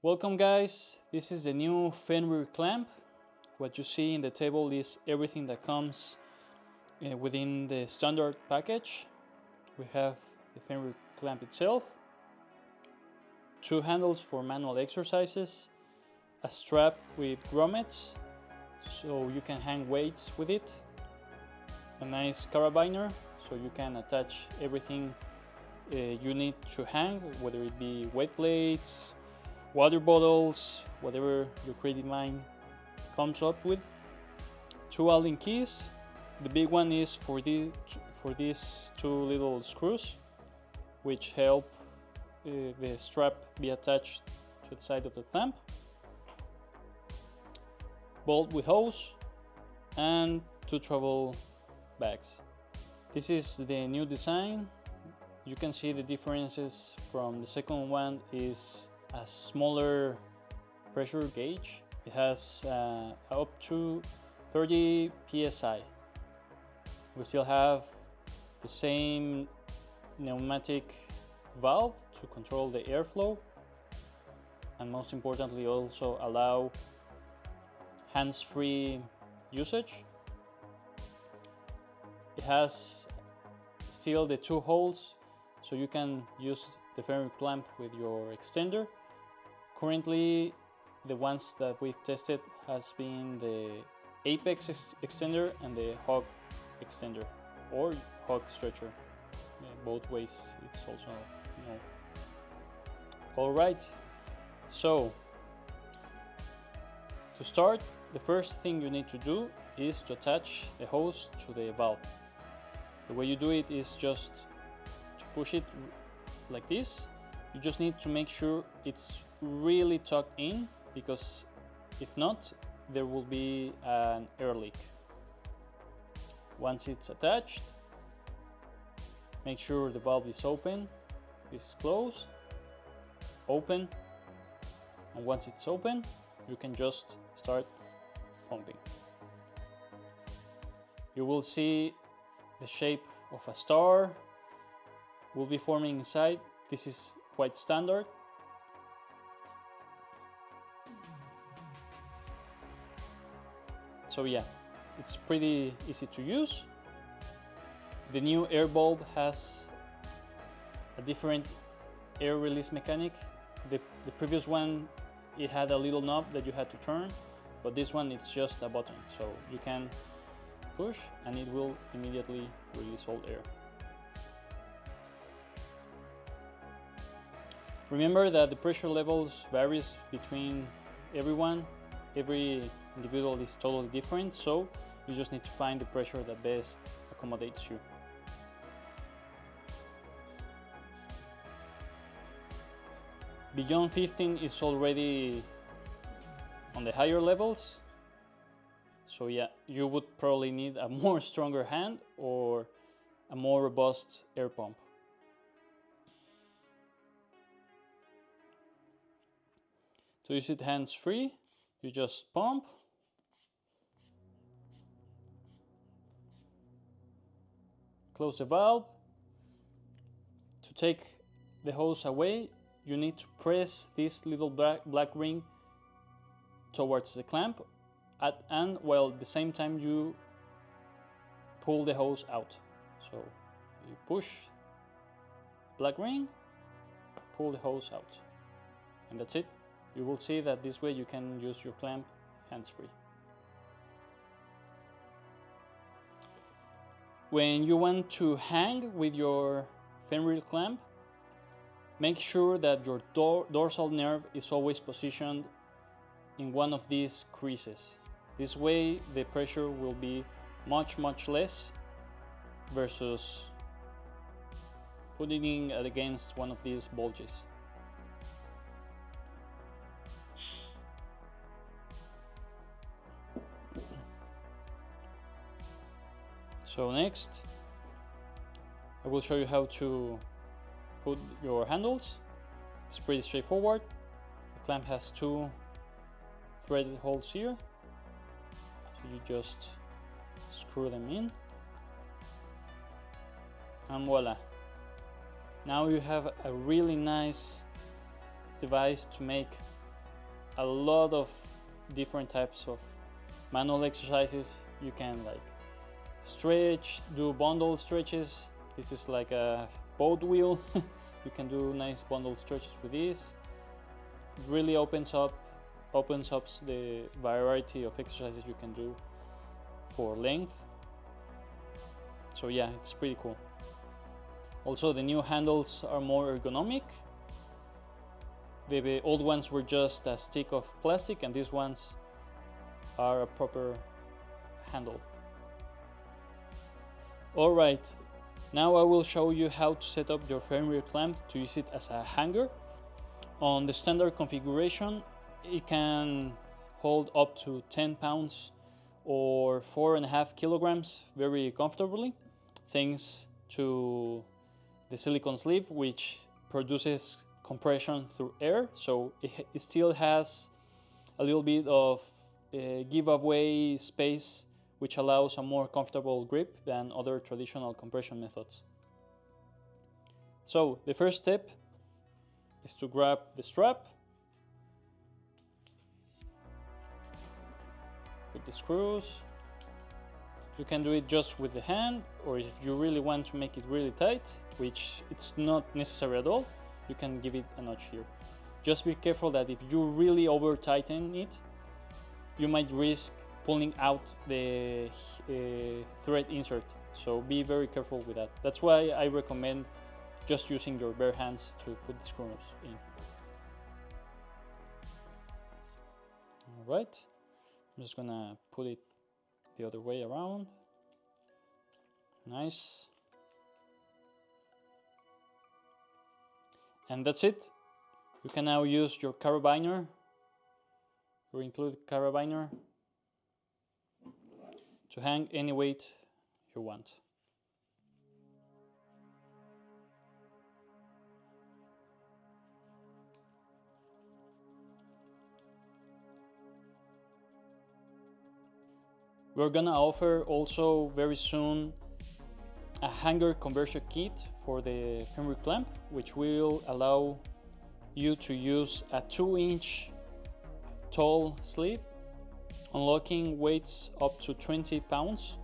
Welcome guys, this is the new Fenrir Clamp. What you see in the table is everything that comes within the standard package. We have the Fenrir Clamp itself, two handles for manual exercises, a strap with grommets so you can hang weights with it, a nice carabiner so you can attach everything you need to hang, whether it be weight plates, water bottles, whatever your creative mind comes up with. Two Allen keys. The big one is for these two little screws, which help the strap be attached to the side of the clamp. Bolt with hose and two travel bags. This is the new design. You can see the differences from the second one is a smaller pressure gauge. It has up to 30 psi. We still have the same pneumatic valve to control the airflow, and most importantly also allow hands-free usage. It has still the two holes so you can use the Fenrir clamp with your extender. Currently, the ones that we've tested has been the Apex extender and the Hog extender or Hog stretcher. Both ways, it's also All right, so to start, the first thing you need to do is to attach the hose to the valve. The way you do it is just to push it like this. You just need to make sure it's really tucked in, because if not, there will be an air leak. Once it's attached, make sure the valve is open, this is closed, open, and once it's open, you can just start pumping. You will see the shape of a star will be forming inside. This is quite standard. So yeah, it's pretty easy to use. The new air bulb has a different air release mechanic. The previous one, it had a little knob that you had to turn, but this one it's just a button, so you can push and it will immediately release all air. Remember that the pressure levels varies between everyone. Every individual is totally different, so you just need to find the pressure that best accommodates you. Beyond 15 is already on the higher levels, so yeah, you would probably need a more stronger hand or a more robust air pump. To use it hands-free, you just pump, close the valve. To take the hose away, you need to press this little black ring towards the clamp, and while at the same time you pull the hose out. So you push black ring, pull the hose out, and that's it. You will see that this way you can use your clamp hands-free. When you want to hang with your Fenrir clamp, make sure that your dorsal nerve is always positioned in one of these creases. This way the pressure will be much less versus putting it against one of these bulges. So next, I will show you how to put your handles. It's pretty straightforward. The clamp has two threaded holes here, so you just screw them in, and voila. Now you have a really nice device to make a lot of different types of manual exercises. You can like stretch, do bundle stretches. This is like a boat wheel. You can do nice bundle stretches with this. It really opens up the variety of exercises you can do for length. So yeah, it's pretty cool. Also, the new handles are more ergonomic. The old ones were just a stick of plastic, and these ones are a proper handle. Alright, now I will show you how to set up your Fenrir clamp to use it as a hanger. On the standard configuration, it can hold up to 10 pounds or 4.5 kilograms very comfortably, thanks to the silicone sleeve, which produces compression through air, so it still has a little bit of giveaway space, which allows a more comfortable grip than other traditional compression methods. So the first step is to grab the strap, put the screws. You can do it just with the hand, or if you really want to make it really tight, which it's not necessary at all, you can give it a notch here. Just be careful that if you really over tighten it, you might risk pulling out the thread insert. So be very careful with that. That's why I recommend just using your bare hands to put the screws in. All right, I'm just gonna put it the other way around. Nice. And that's it. You can now use your carabiner, or include carabiner, to hang any weight you want. We're gonna offer also very soon a hanger conversion kit for the Fenrir clamp, which will allow you to use a 2-inch tall sleeve, unlocking weights up to 20 pounds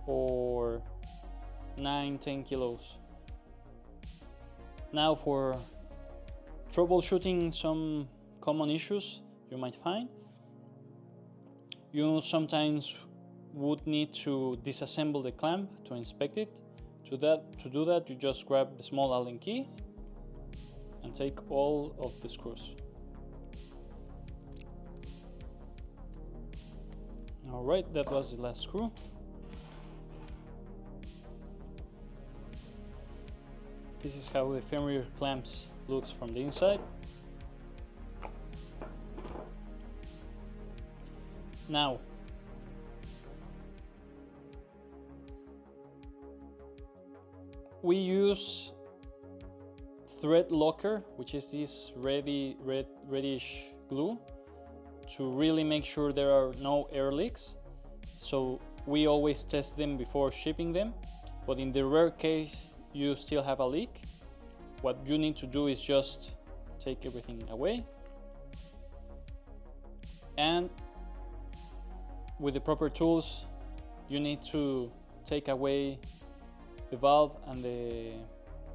or 9-10 kilos. Now, for troubleshooting some common issues you might find, you sometimes would need to disassemble the clamp to inspect it. To do that, you just grab the small Allen key and take all of the screws. All right, that was the last screw. This is how the Fenrir clamps looks from the inside. Now, we use thread locker, which is this reddish glue, to really make sure there are no air leaks. So we always test them before shipping them, but in the rare case you still have a leak, what you need to do is just take everything away, and with the proper tools you need to take away the valve and the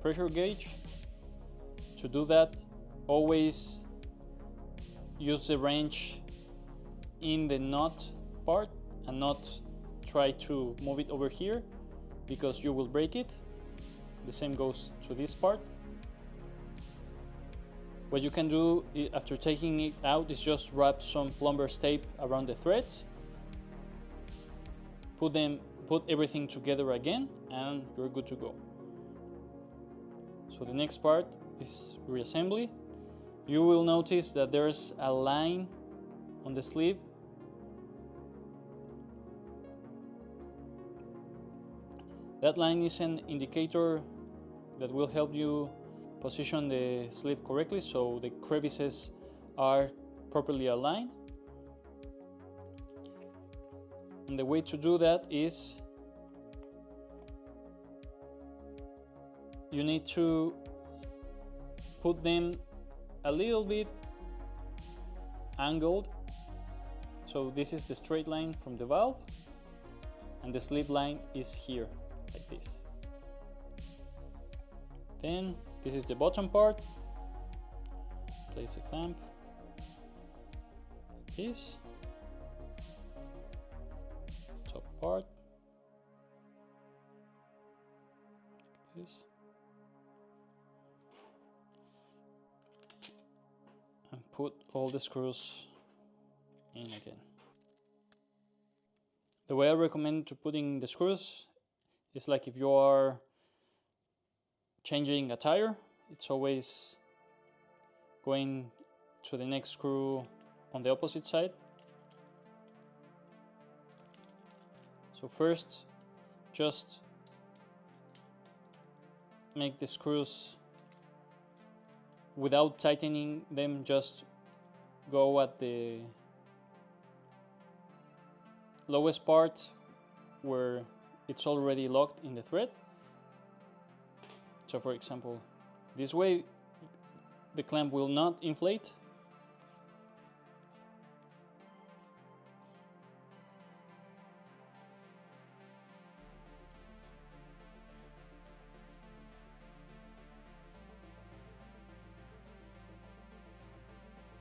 pressure gauge. To do that, always use the wrench in the nut part and not try to move it over here, because you will break it. The same goes to this part. What you can do after taking it out is just wrap some plumber's tape around the threads, put everything together again, and you're good to go. So the next part is reassembly. You will notice that there's a line on the sleeve. That line is an indicator that will help you position the sleeve correctly, so the crevices are properly aligned. And the way to do that is you need to put them a little bit angled. So this is the straight line from the valve, and the slip line is here, like this. Then this is the bottom part. Place a clamp like this. Top part like this. And put all the screws in again. The way I recommend to putting the screws is like if you are changing a tire, it's always going to the next screw on the opposite side. So first, just make the screws without tightening them, just go at the lowest part where it's already locked in the thread. So for example, this way the clamp will not inflate.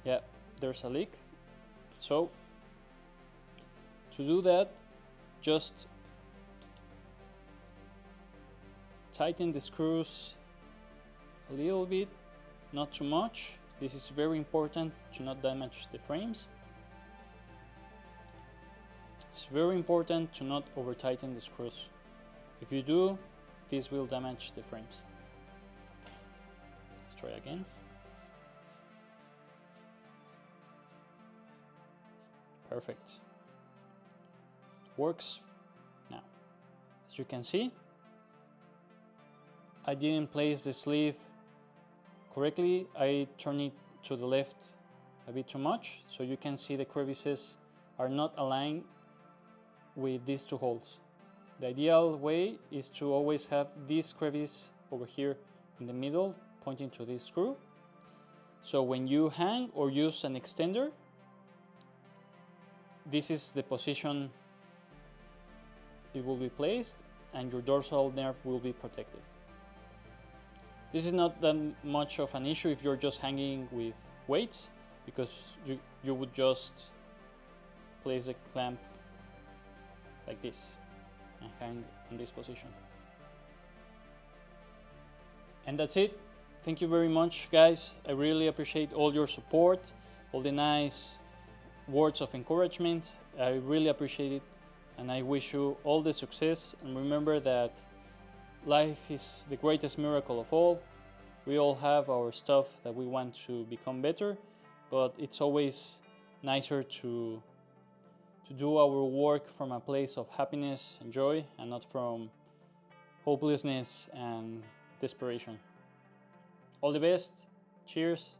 Yeah, there's a leak. So to do that, just tighten the screws a little bit, not too much. This is very important to not damage the frames. It's very important to not over tighten the screws. If you do, this will damage the frames. Let's try again. Perfect. Works. Now, as you can see, I didn't place the sleeve correctly. I turned it to the left a bit too much, so you can see the crevices are not aligned with these two holes. The ideal way is to always have this crevice over here in the middle pointing to this screw. So when you hang or use an extender, this is the position it will be placed, and your dorsal nerve will be protected. This is not that much of an issue if you're just hanging with weights, because you would just place the clamp like this and hang in this position. And that's it. Thank you very much, guys. I really appreciate all your support, all the nice words of encouragement. I really appreciate it, and I wish you all the success. And remember that life is the greatest miracle of all. We all have our stuff that we want to become better, but it's always nicer to do our work from a place of happiness and joy, and not from hopelessness and desperation. All the best. Cheers.